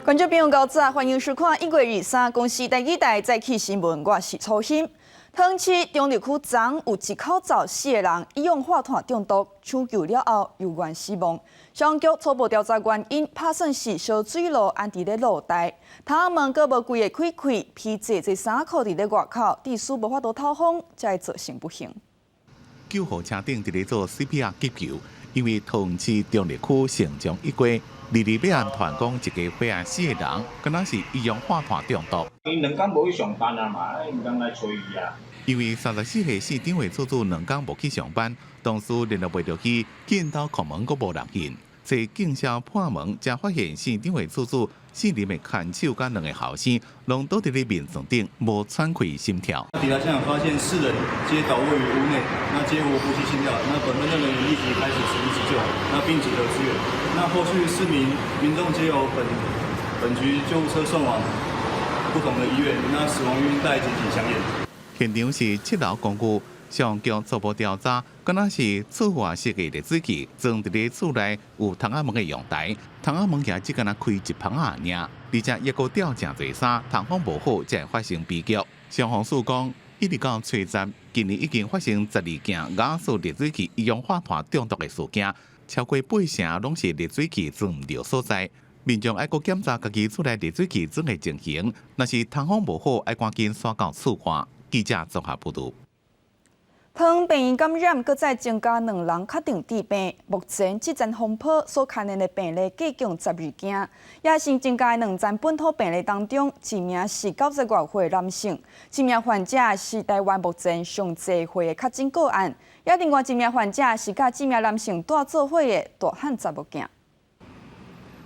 观众朋友，早早欢迎收看1月23公司第2台早起新闻，我是初心。塘市中立区昨有一口罩4个人一氧化碳中毒抢救了后有缘死亡。消防局初步调查原因，拍算是烧水炉安伫咧露台，窗仔门阁无规个开，披这衫裤伫咧外口，致使无法度透风，才会造成不幸。救护车顶伫咧做 CPR 急救，因为塘市中立区城中一街。22要安团讲一个血癌4个人，敢若是一氧化碳中毒。伊2天无去上班啊嘛，毋通来找伊啊。因为34岁市长的厝主2天无去上班，当时联络袂到去，见到叩门阁无人应，找警消破门，才发现市长的厝主4人的牵手甲2个后生，拢倒伫咧面床顶，无喘气心跳。抵达现场发现4人皆倒位于屋内，那皆无呼吸心跳。那本分队人员立即开始实地急救，那并集合支援。那后续4名民众皆由本局救护车送往不同的医院，那死亡原因待检体相验。现场是7楼公寓，消防局初步调查，敢若是厝外设的热水器装伫咧厝内有窗仔门的阳台，窗仔门也只敢若开一旁仔尔，而且也阁吊真侪衫，通风无好，才会发生悲剧。消防署讲，一直到初十，今年已经发生12件亚速热水器一氧化碳中毒的事件。超过8成拢是热水器装唔着所在，民众爱阁检查家己厝内热水器装的情形，若是通风无好，爱赶紧刷到厝外。记者综合报道。糖病院感染，搁再增加2人确定致病。目前这站风波所牵连的病例计共12件，也是增加2站本土病例当中，一名是90多岁男性，这名患者是台湾目前上济岁的确诊个案。也另外一名患者是甲这名男性带做伙的大汉查某囝。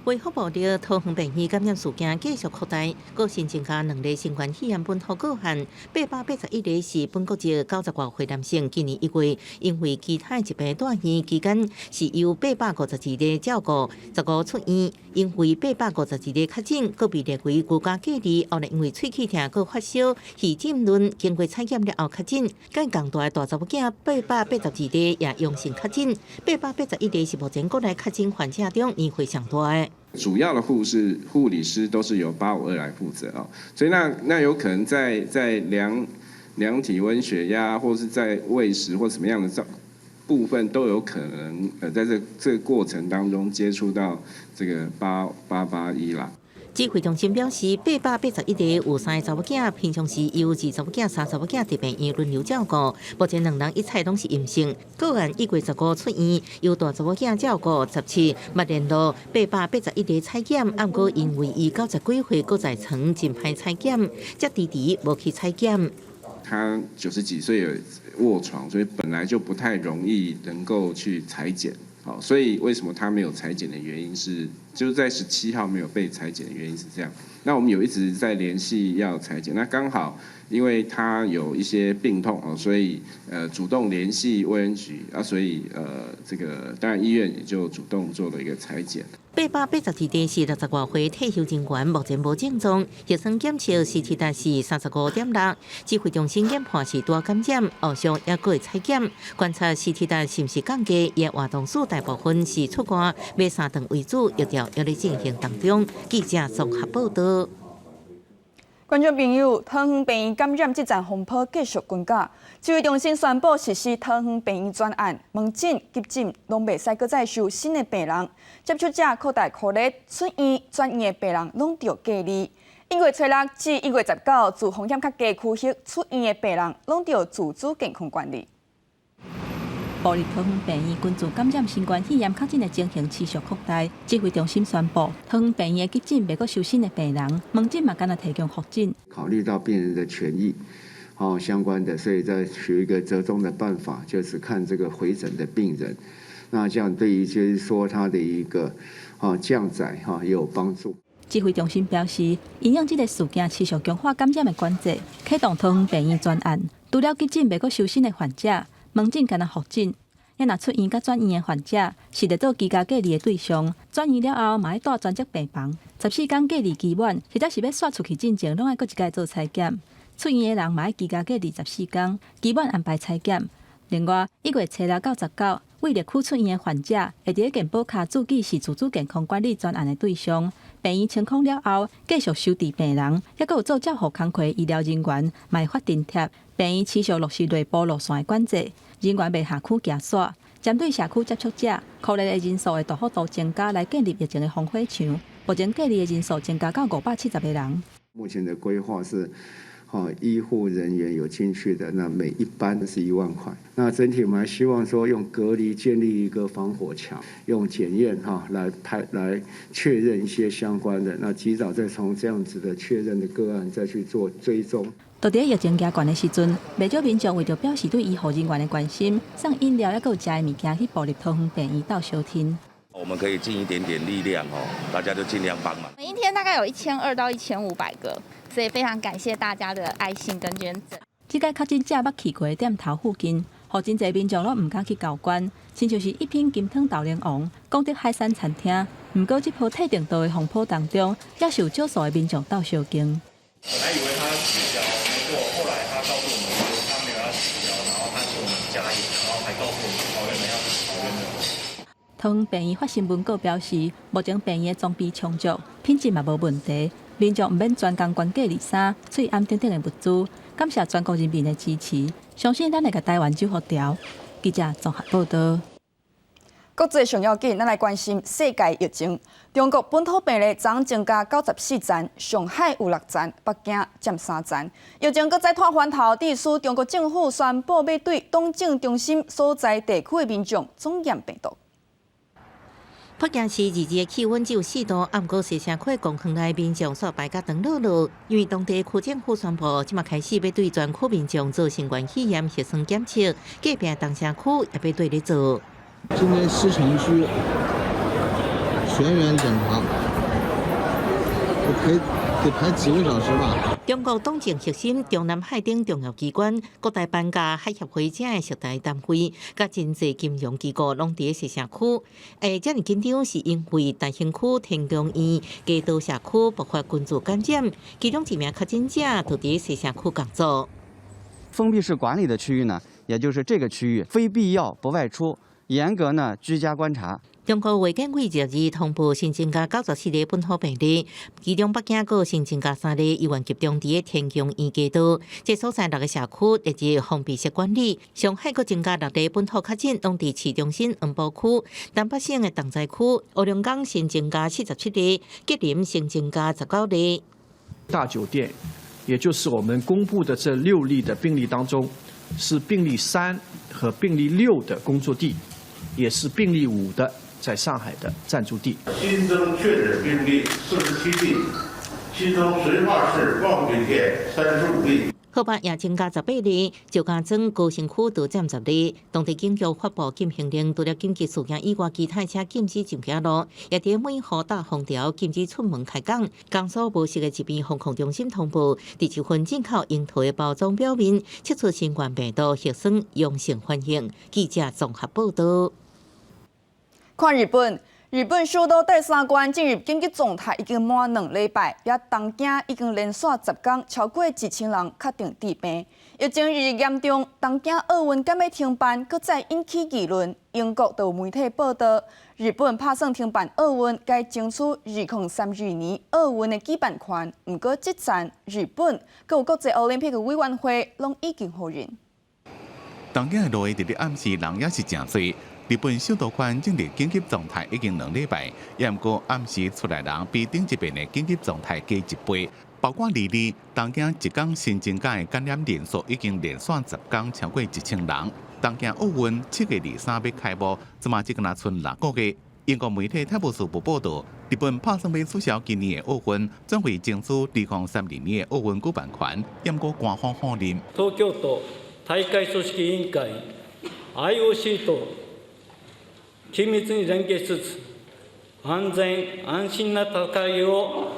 卫福部的桃园病院感染事件继续扩大，个新增加2例新冠肺炎本土个案，881例是本国籍90多岁男性，今年1月因为其他疾病住院期间是由852例照顾，15出院，因为852例确诊，个被列为居家隔离，后来因为喙齿痛、个发烧、气浸润，经过采检了后确诊。更大的大查某囝882例也阳性确诊，881例是目前国内确诊患者中年岁上大的。主要的护理师都是由852来负责啊，所以那有可能在量体温、血压，或是在喂食或什么样的部分都有可能在这个过程当中接触到这个881啦。指挥中心表示，881例有3个查某囝，平常时由2查某囝、3查某囝伫病院轮流照顾，目前2人一切拢是阴性。个案1月15出院，由大查某囝照顾17，捌联络881例采检，暗过因为伊90几岁，搁在床真歹采检，才迟迟无去采检。他90几岁有卧床，所以本来就不太容易能够去采检。好，所以为什么他没有采检的原因是，就是在17号没有被采检的原因是这样。那我们有一直在联系要采检，那刚好因为他有一些病痛哦，所以主动联系卫生局啊，所以这个当然医院也就主动做了一个采检。882例是60多岁退休人员，目前无症状，核酸检测CT值是35.6，指挥中心研判是大感染，后续也搁会采检，观察CT值是毋是降低，伊活动数大部分是出外，买3顿为主，疫调也在进行当中。记者综合报道。观众朋友，桃园病院感染这站风波继续滚价，指挥中心宣布实施桃园病院专案，门诊、急诊拢袂使搁再收新的病人，接触者扩大扩列，出院转院的病人拢着隔离。1月初6至1月19，自风险较低区域出院的病人拢着自主健康管理。部立桃园病院群组感染新冠肺炎确诊的情形持续扩大，指挥中心宣布，桃园病院的急诊袂阁收新的病人，门诊嘛敢若提供复诊。考虑到病人的权益，相关的，所以在取一个折中的办法，就是看这个回诊的病人，那这样对于就是说他的一个降载也有帮助。指挥中心表示，因应这个事件持续强化感染的关节，启动桃园病院专案，除了急诊袂阁收新的患者。门诊敢若复诊，也若出院甲转院的患者是得到居家隔离的对象，转院了后嘛要住专责病房，14天隔离期满，或者是要刷出去进前，拢要搁一届做采检。出院的人嘛要居家隔离14天，期满安排采检。另外，1月初6到19，为了区出院的患者，会伫健保卡注记是自主健康管理专案的对象。病院清空了后，继续收治病人，还佫有做照护工课医疗人员，卖发津贴。病院持续落实内部路线的管制，人员袂下区行线。针对社区接触者，酷热的人数会大幅度增加，来建立疫情的防火墙。目前隔离的人数增加到570个人。目前的规划是。医护人员有进去的，那每一班是1万块。那整体我们还希望说用隔离建立一个防火墙，用检验来确认一些相关的，那及早再从这样子的确认的个案再去做追踪。就伫疫情加悬的时阵，不少民众为着表示对医护人员的关心，送饮料还有食的物件去步入桃园病院斗相挺。我们可以尽一点点力量大家就尽量帮忙。每一天大概有1200到1500个。所以非常感谢大家的爱心跟捐赠。这届确诊者捌去过的店头附近，互真侪民众拢唔敢去交关，亲像是一品金汤豆奶王、功德海产餐厅。不过这波特定道的风波当中，也是有少数的民众斗相敬。本来以为他取消，结果后来他告诉我们说他没有要取消，然后他请我们加油，然后还告诉我们桃园人要桃园人。桃园病院发新闻稿表示，目前病院的装备充足，品质嘛无问题。民众唔免专工关隔离衫、喙暗等等的物资，感谢全国人民的支持，相信咱会甲台湾守好条。记者综合报道。国际上要紧，咱来关心世界疫情。中国本土病例昨增加94站，上海有6站，北京占3站。疫情搁再拖翻头，地区中国政府宣布要对东政中心所在地区的民众总验病毒。北京市日的气温只有4度，不过社区公园内民众煞排甲长落落，因为当地区政府宣布，即马开始要对全区民众做新冠肺炎核酸检测，隔壁东城区也要对咧做。今天西城区全员检查，得排几个小时吧。中国党政核心、中南海等重要机关、各大班家、海协会者的涉台单位，甲真济金融机构拢伫社区。这么紧张是因为大兴区天宫医街道社区爆发群组感染，其中1名确诊者就伫社区工作。封闭式管理的区域呢，也就是这个区域，非必要不外出，严格呢居家观察。中国卫健委12日通报新增加94例本土病例，其中北京个新增加3例，医院集中伫天宫医街道，这所在6个社区列入封闭式管理。上海个增加6例本土确诊，拢伫市中心黄浦区、南北省的东寨区、乌龙岗新增加77例，吉林新增加19例。大酒店，也就是我们公布的这6例的病例当中，是病例3和病例6的工作地，也是病例5的在上海的暂住地。新增确诊病例47例，其中绥化市望北店35例。河北也增加18例，石家庄高新区都占10例。当地警局发布禁行令，除了紧急事件以外，其他车禁止上街路，也伫每户大封条，禁止出门开港。江苏无锡的疾病防控中心通报，17份进口樱桃的包装表面测出新冠病毒核酸阳性反应。记者综合报道。看日本。日本首都第3关进入紧急状态已经满2礼拜，也东京已经连续10天超过1000人确定治病。疫情日益严重，东京奥运敢要停办，搁再引起议论。英国就有媒体报道，日本打算停办奥运，该争取2032年奥运的举办权。不过，这站日本搁有国际奥林匹克委员会拢已经否认。东京的落雨伫咧暗时，人也是真多。日本首都圈进入紧急状态已经2礼拜，也毋过暗时出来人比顶一遍的紧急状态加1倍。包括2日，东京一天新增加的感染人数已经连续10天超过1000人。东京奥运7月23要开幕，即马只敢剩6个月。英国媒体《泰晤士报》报道，日本打算要取消今年的奥运，转为争取2032年的奥運舉辦權，也毋過官方否認。東京都大会組織委員会 IOC と緊密に連携しつつ、安全安心な大会を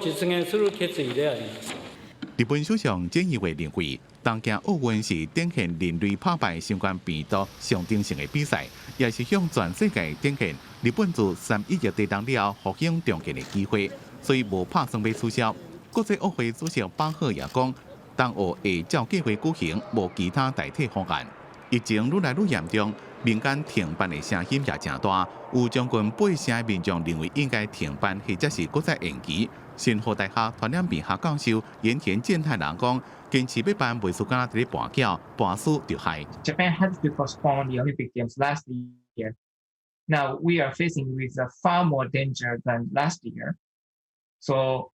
実現する決意であります。日本首相菅義偉認為，東京奧運是展現人類打敗新冠病毒象徵性的比賽，也是向全世界展現日本自3.11地震了後復興重建的機會，所以無打算要取消。國際奧會主席巴赫也講，東奧會照計劃舉行，無其他代替方案。疫情愈来愈严重，民间停办的声音也真大，有将近8成的民众认为应该停办或者是搁再延期。新河大学传染病学教授盐田健太郎讲，坚持要办，袂输敢若伫咧跋筊，跋输就害。Japan had to postpone the Olympic Games last year. Now we are facing with a far more danger than last year. So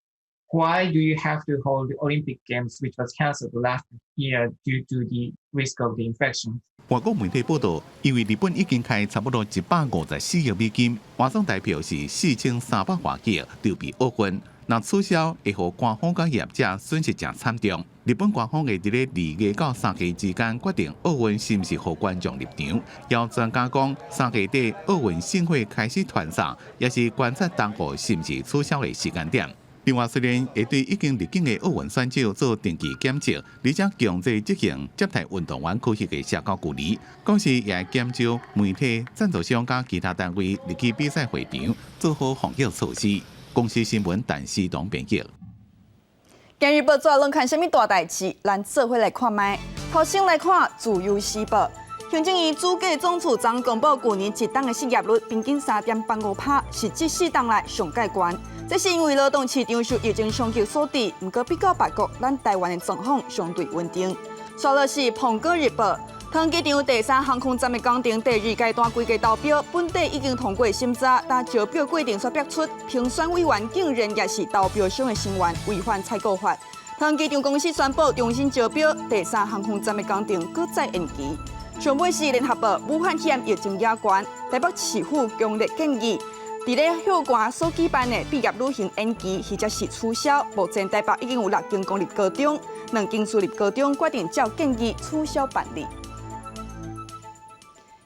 why do you have to hold the Olympic Games, which was cancelled last year due to the risk of the infection? 外国媒体报道，因为日本已经开差不多154亿美金，换算代表是4300多亿，筹备奥运。若取消，会互官方甲业者损失真惨重。日本官方会伫咧2月到3月之间决定奥运是毋是互观众入场。有专家讲，3月底奥运盛会开始团送，也是观察当后是毋是取消的时间点。另外，虽然会对已经入境的奥运选手做定期检测，而且强制执行接待运动员区域的社交距离，同时也会减少媒体、赞助商甲其他单位入去比赛会场，做好防疫措施。公司新闻陈思彤编辑。今日报纸论看什么大代志？咱做伙来看卖。头先来看自由时报，行政院主计总处长公布去年一档的失业率平均3.85%，是这4档来上界悬。这是因为劳动市场受疫情冲击所致，不过比较别国，咱台湾的状况相对稳定。刷落是《苹果日报》。桃机场第3航空站的工程第2阶段规格投标，本地已经通过审查，但招标规定却逼出评选委员竟然也是投标商的成员，违反采购法。桃机场公司宣布重新招标第3航空站的工程，搁再延期。上尾是《联合报》，武汉肺炎疫情也悬，台北市府强烈建议，伫咧校园所举办的毕业旅行延期或者是取消。目前台北已经有6间公立高中、2间私立高中决定照建议取消办理。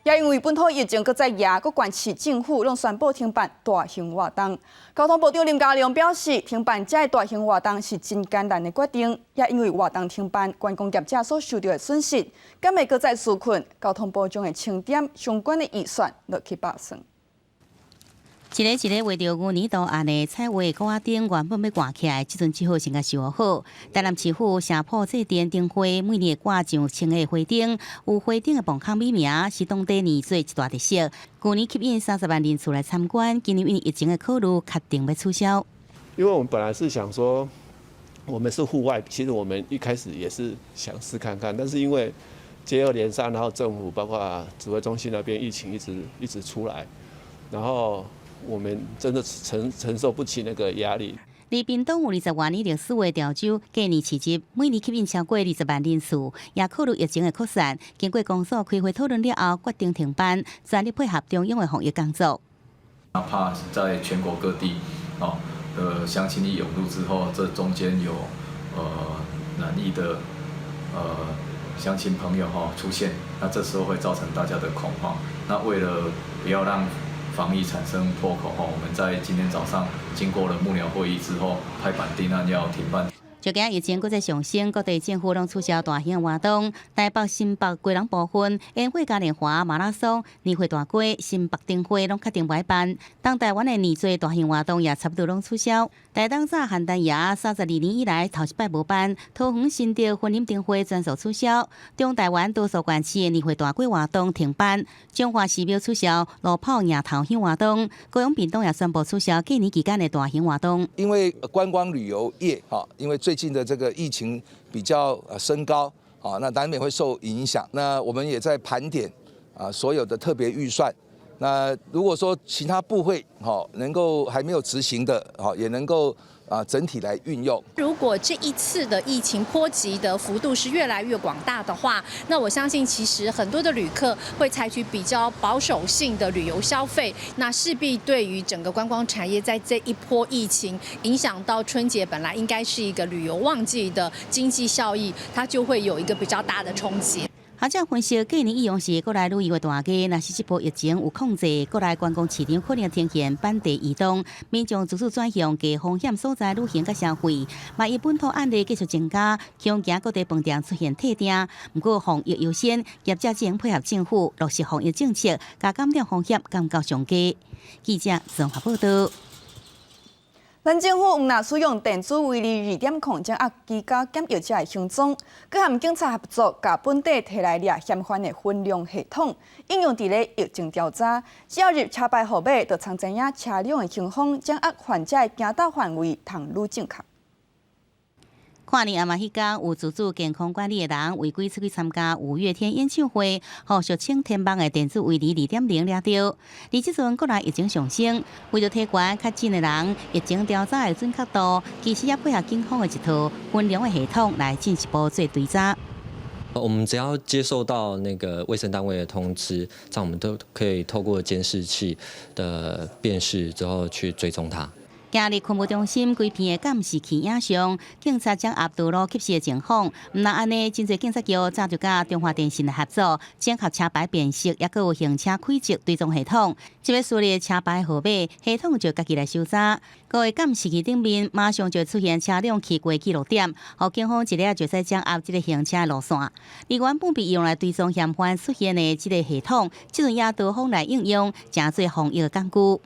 也因为本土疫情搁再严，各县市政府拢宣布停办大型活动。交通部长林佳龙表示，停办这大型活动是真艰难的决定。也因为活动停办，观光业者所受到的损失，敢会搁再纾困？交通部将会清点相关的预算落去报算。一个为着牛年图案的彩绘高瓦顶原本要挂起来，即阵只好先甲修好。台南市府城埔祭典灯花，每年挂上青的花灯，有花灯的磅空美名，是当地年最一大特色。去年吸引30万人次来参观，今年因疫情的考虑，决定要取消。因为我们本来是想说，我们是户外，其实我们一开始也是想试看看，但是因为接二连三，然后政府包括指挥中心那边疫情一直出来，然后我们真的承受不起那个压力。而屏东有20多年历史的潮州，过年市集每年吸引超过20万人次，也考虑疫情的扩散，经过公所开会讨论了后，决定停办，全力配合中央的防疫工作。哪怕是在全国各地的乡亲一涌入之后，这中间有南艺的乡亲朋友出现，那这时候会造成大家的恐慌。那为了不要让防疫产生破口我们在今天早上经过了幕僚会议之后，拍板定案要停办。就今疫情搁再上升，各地政府拢取消大型活动，台北、新北、基隆部分烟火嘉年华、马拉松、年会大街、新北灯会拢确定不办。当台湾的年最大型活动也差不多拢取消。台东早汉丹爷32年以来头一摆无办，桃园新竹婚姻灯会全数取消。中台湾多数县市的年会大街活动停办，彰化寺庙取消路跑迎头香活动，高雄屏东也宣布取消过年期间的大型活动。因为观光旅游业因为最近的这个疫情比较升高那难免会受影响。那我们也在盘点所有的特别预算。那如果说其他部会能够还没有执行的也能够整体来运用。如果这一次的疫情波及的幅度是越来越广大的话，那我相信其实很多的旅客会采取比较保守性的旅游消费，那势必对于整个观光产业在这一波疫情影响到春节本来应该是一个旅游旺季的经济效益，它就会有一个比较大的冲击。学者分析，过年以往是过来旅游的大家，若是这波疫情有控制，过来观光市场可能呈现本地移动，民众自主转向低风险所在旅行甲消费。嘛，以本土案例继续增加，恐惊各地饭店出现退订。不过防疫优先，业者只能配合政府落实防疫政策，甲感染风险降到上低。记者综合报道。咱政府唔若使用电子围篱2.0掌握居家检疫者的行踪，佮和警察合作，甲本地摕来掠嫌犯的分量系统应用伫咧疫情调查。只要入车牌号码，就常知影车辆的情况，掌握患者的行道范围，通愈正确。跨年暗暝迄天，有自主健康管理的人违规出去参加五月天演唱会，互俗称天网的电子围篱2.0掠到。而即阵国内疫情上升，为着提悬较近的人疫情调查的准确度，其实也配合警方的一套分量的系统来进一步做追查。我们只要接受到那个卫生单位的通知，这样我们都可以透过监视器的辨识之后去追踪它。今日昆务中心规片的监视器影像，警察将压道路及时的情况。毋但安尼，真侪警察局早就甲中华电信来合作，整合车牌辨识，也佮有行车轨迹追踪系统。即要输入车牌号码，系统就家己来收查。各位监视器顶面马上就出现车辆去过记录点，互警方一日就使掌握即个行车的路线。而原本被用来追踪嫌犯出现的即个系统，即阵也多方来应用，真做防疫的工具。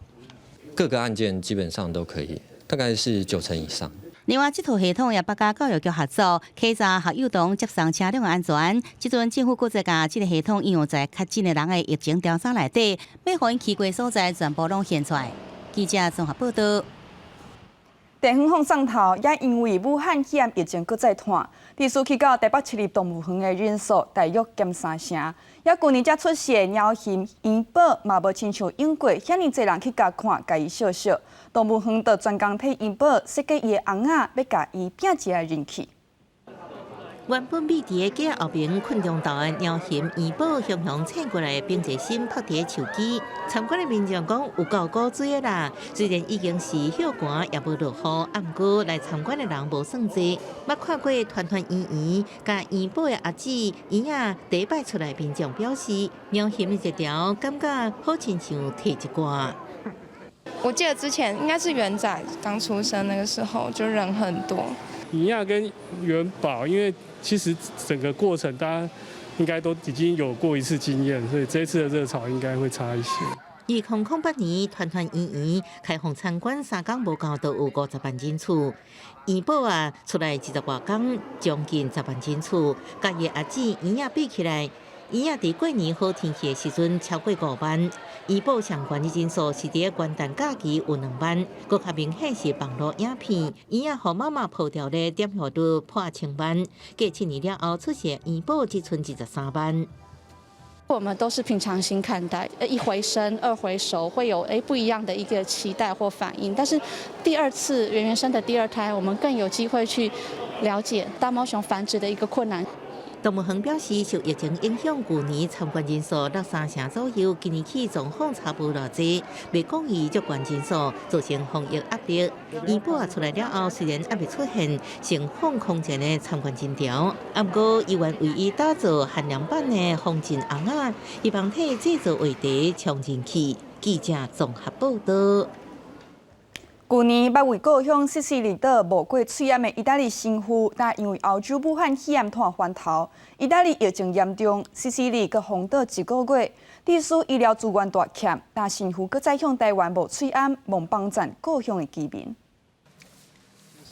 各个案件基本上都可以，大概是90%以上。另外，这套系统也北甲教育局合作，稽查和幼童接送车辆的安全。即阵政府搁再甲这个系统应用在较近的人的疫情调查内底，要互因去过所在全部拢现出来。记者综合报道。地方放送头也因为武汉肺炎疫情搁再传，地区去到台北市立动物园的人数大约减3成。也去年才出世的鸟形元宝嘛无亲像用过，遐尼侪人去甲看，甲伊笑笑。动物园就专工替元宝设计伊的翁仔，要甲伊拼一个人气。原本美伫个街后边困中岛的鸟形元宝，雄雄请过来并一心拍伫手机。参观的民众讲有够古锥的啦，虽然已经是休寒，也无落雨，啊毋过来参观的人无算济。捌看过团团圆圆，甲元宝的阿姊圆仔第一摆出来，民众表示鸟形的一条，感觉好亲像摕一挂。我记得之前应该是元仔刚出生那个时候，就人很多。元亚跟元宝，因为其实整个过程大家应该都已经有过一次经验，所以这一次的热潮应该会差一些。2008年，团团圆圆开放参观3天无够，都有50万人次。元宝啊，出来20多天，将近10万人次。甲伊阿姊圆仔比起来，圆仔伫过年好天气的时阵超过5万。元宝上悬的人数是伫元旦假期有2万，更较明显是网络影片，圆仔互妈妈破掉咧点阅率破1000万，过7年了后出现元宝只剩13万。我们都是平常心看待，一回生、2回熟会有不一样的一个期待或反应，但是第2次圆圆生的第2胎，我们更有机会去了解大猫熊繁殖的一个困难。动物园表示，受疫情影响，去年参观人数落3成左右，今年起状况差不多济，未讲伊足悬人数，造成防疫压力。元宝啊出来了后，虽然还未出现盛放空前的参观人潮，不过医院为伊打造限量版的风筝翁仔，希望替制作话题冲人气。记者综合报道。去年捌为故乡西西里岛无过肺炎的意大利新妇，但因为欧洲武汉肺炎拖翻头，意大利疫情严重，西西里佮封岛1个月，地区医疗资源大欠，但新妇佮再向台湾无喙安，望帮赞故乡的居民。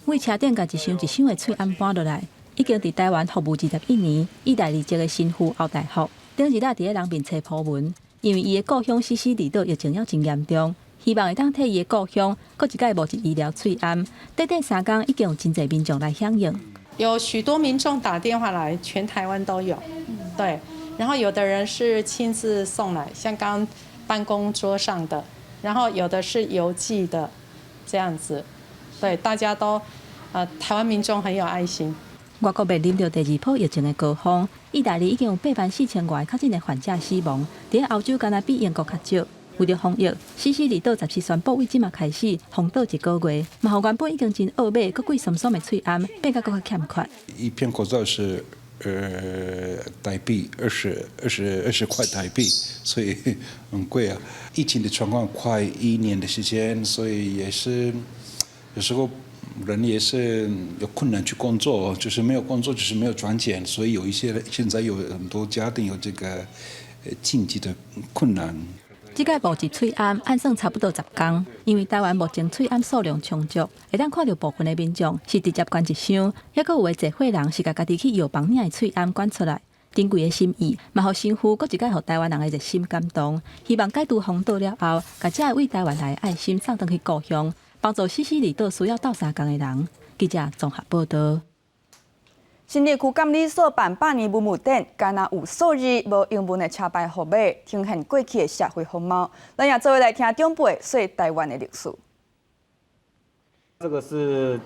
为车顶甲一箱一箱的喙安搬落来，已经伫台湾服务21年，意大利籍的新妇欧大福，顶日仔伫咧人面册铺文，因为伊的故乡西西里岛疫情了真严重。希望会当替伊的故乡，搁一届募集医疗喙安。短短3天，已经有真侪民众来响应。有许多民众打电话来，全台湾都有。对，然后有的人是亲自送来，像刚办公桌上的，然后有的是邮寄的，这样子。对，大家都台湾民众很有爱心。外国面临着第2波疫情的高峰，意大利已经有84000外较真的患者死亡，伫欧洲敢若比英国较少。为了防疫，西西里岛暂时宣布为即马开始封岛1个月，嘛，互原本已经真恶买、佮贵松松的喙安，变甲更较欠缺。一片口罩是台币20块台币，所以很贵啊。疫情的状况快1年的时间，所以也是有时候人也是有困难去工作，就是没有工作就是没有赚钱，所以有一些现在有很多家庭有这个经济的困难。这个募集喙암按算差不多10天，因为台湾目前喙암数量充足，会当看到部分的民众是直接管一箱，还佫有的侪伙人是家己去药房领的喙암管出来。珍贵的心意，嘛，互新妇佫一届互台湾人的热心感动。希望解除风倒了后，甲这为台湾来的爱心送回去故乡，帮助死离岛需要斗相共的人。记者综合报道。新店区监理所办百年文物展，敢若有数日无英文的车牌号码，呈现过去的社会风貌。咱也做伙来听长辈说台湾的历史。这个是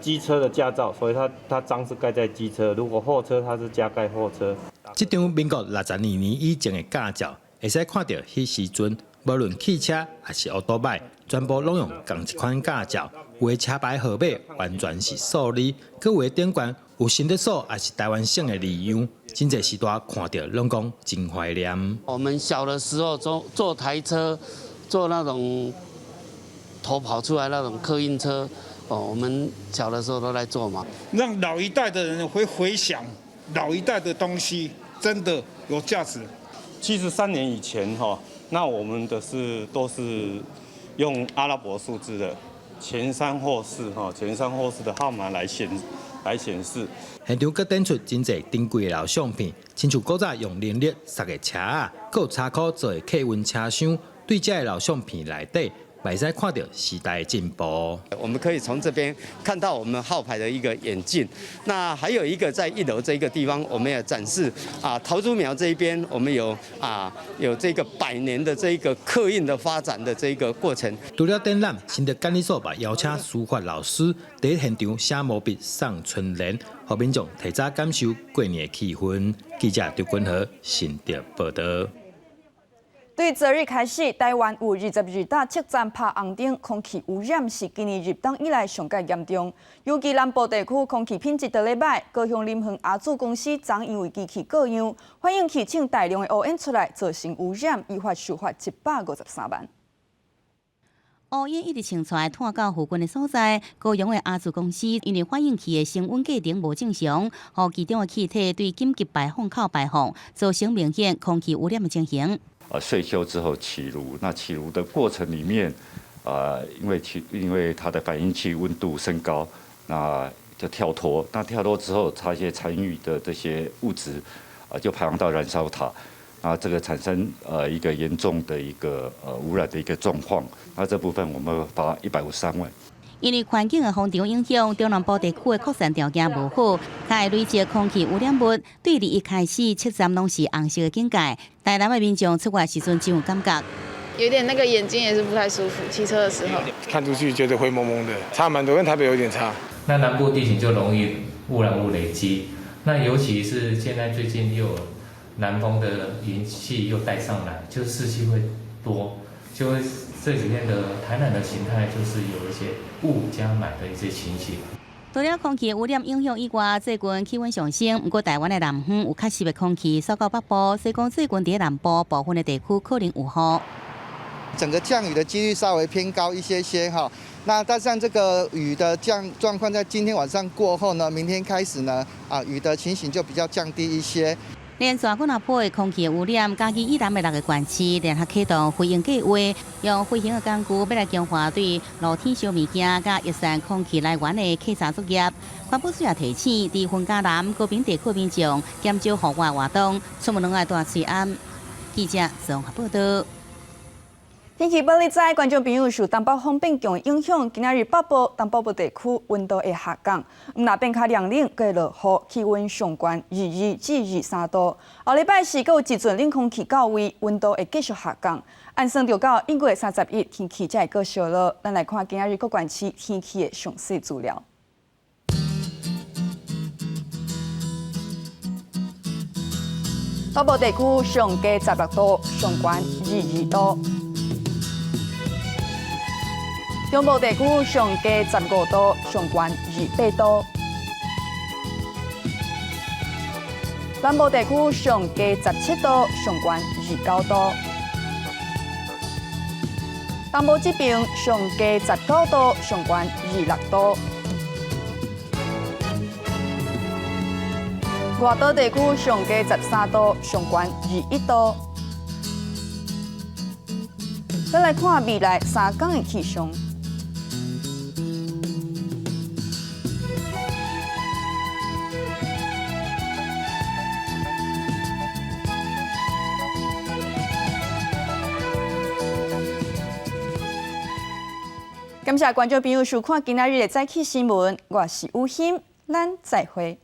机车的驾照，所以它章是盖在机车。如果货车，它是加盖货车。这张民国62年以前的驾照，会使看到迄时阵，无论汽车还是奥多麦，全部拢用同一款驾照。有的车牌号码完全是数字，佮有的顶悬有新德所还是台湾省的字样，真侪时代看到拢讲真怀念。我们小的时候坐台车，坐那种头跑出来那种客运车，我们小的时候都在坐嘛。让老一代的人会回想老一代的东西，真的有价值。73年以前那我们的都是用阿拉伯数字的前3或4前3或4的号码来显示。现场佮展出真侪珍贵的老相片，亲像古早用人力塞的车啊，佮有车库做的客运车厢，对这的老相片内底。袂使看到时代的进步。我们可以从这边看到我们号牌的一个演进。那还有一个在1楼这个地方，我们也展示桃竹苗这一边，我们有这个100年的这个客运的发展的这个过程。除了展览，新德监理所把邀请书法老师在现场写毛笔送春联，让民众提早感受过年的气氛。记者刘君和新德报道。对昨日开始，台湾有22大测站拍红灯，空气污染是今年入冬以来上界严重。尤其南部地区空气品质都咧歹，高雄林恒阿祖公司昨因为机器过样，反映气清大量的污烟出来，造成污染，依法处罚153万。乌烟一直冲出来，拖到附近的所在。高雄的阿祖公司因为反映器的升温过程无正常，和其中的气体对紧急排放口排放，造成明显空气污染的情形。岁修之后起炉，那起炉的过程里面，因为它的反应器温度升高，那就跳脱。那跳脱之后，它一些残余的这些物质，就排放到燃烧塔，那这个产生一个严重的一个污染的一个状况。那这部分我们罚153万。因为环境的风潮影响，中南部地区的扩散条件无好，才会累积空气污染物。对于一开始测站拢是红色的警戒，台南的民众出外时阵真有感觉，有点那个眼睛也是不太舒服，骑车的时候看出去觉得灰蒙蒙的，差蛮多，跟台北有点差。那南部地形就容易污染物累积，那尤其是现在最近又有南风的云气又带上来，就湿气会多，就会这几天的台南的形态就是有一些雾加霾的一些情形。除了空气污染影响以外，最近气温上升，不过台湾的南方有较湿的空气扫到北部，所以讲最近伫南部部分的地区可能有雨。整个降雨的几率稍微偏高一些哈。那但像这个雨的状况，在今天晚上过后呢，明天开始呢，雨的情形就比较降低一些。连续几波的空气污染，加以以南的6个县市联合启动飞行计划，用飞行的工具要来强化对露天小物件甲逸散空气来源的稽查作业。环保署也提醒，伫云嘉南、高屏地区民众减少户外活动，出门拢爱戴喙安。记者综合报道。天气报你知，观众朋友受东北风变强的影响，今仔日北部、东北部地区温度会下降，若变较凉冷，佮会落雨，气温上悬22至23度。后礼拜4，佮有一阵冷空气到位，温度会继续下降。按算就到1月31，天气才会搁烧热。咱来看今仔日各县市天气的详细资料。东部地区上加16度，上悬22度。中部地区上加15度，上悬28度；南部地区上加17度，上悬29度；东部这边上加19度，上悬26度；外岛地区上加13度，上悬21度；咱来看未来3天的气象。感谢观众朋友收看今仔日的早起新闻，我是吴昕，咱再会。